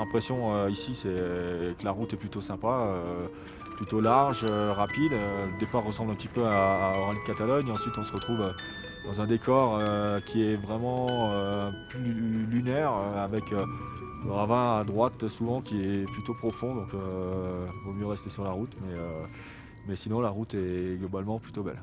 impression ici, c'est que la route est plutôt sympa, plutôt large, rapide. Le départ ressemble un petit peu à Orange-Catalogne. Ensuite, on se retrouve dans un décor qui est vraiment plus lunaire, avec le ravin à droite souvent qui est plutôt profond, donc vaut mieux rester sur la route. Mais sinon, la route est globalement plutôt belle.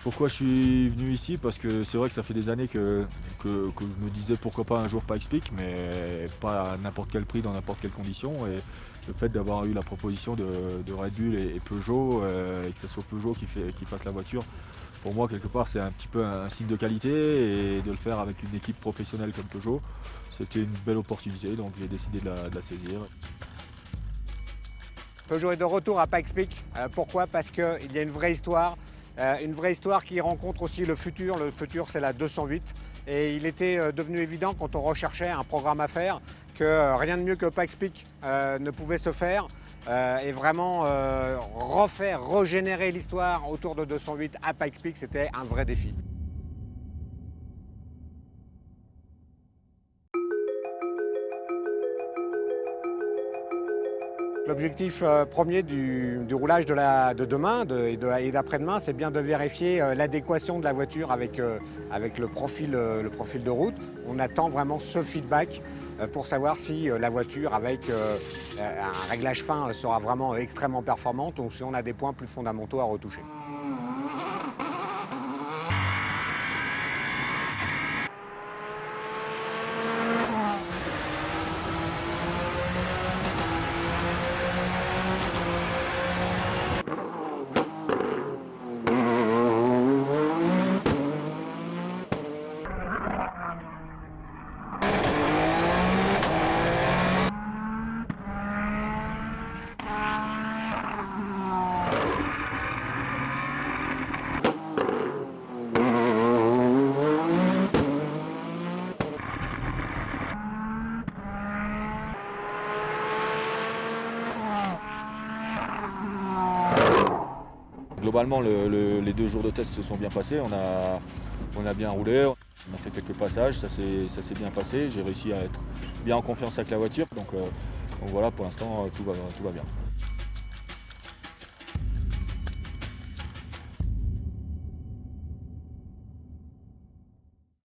Pourquoi je suis venu ici? Parce que c'est vrai que ça fait des années que je me disais pourquoi pas un jour Pikes Peak, mais pas à n'importe quel prix, dans n'importe quelle condition. Et le fait d'avoir eu la proposition de Red Bull et Peugeot, et que ce soit Peugeot qui fasse la voiture, pour moi quelque part c'est un petit peu un signe de qualité, et de le faire avec une équipe professionnelle comme Peugeot, c'était une belle opportunité, donc j'ai décidé de la saisir. Peugeot est de retour à Pikes Peak. Pourquoi? Parce qu'il y a une vraie histoire qui rencontre aussi le futur. Le futur, c'est la 208. Et il était devenu évident, quand on recherchait un programme à faire, que rien de mieux que Pikes Peak ne pouvait se faire. Et vraiment régénérer l'histoire autour de 208 à Pikes Peak, c'était un vrai défi. L'objectif premier du roulage de demain et d'après-demain, c'est bien de vérifier l'adéquation de la voiture avec le profil de route. On attend vraiment ce feedback pour savoir si la voiture avec un réglage fin sera vraiment extrêmement performante, ou si on a des points plus fondamentaux à retoucher. Globalement, les 2 jours de test se sont bien passés. On a bien roulé, on a fait quelques passages, ça s'est bien passé. J'ai réussi à être bien en confiance avec la voiture. Donc voilà, pour l'instant, tout va bien.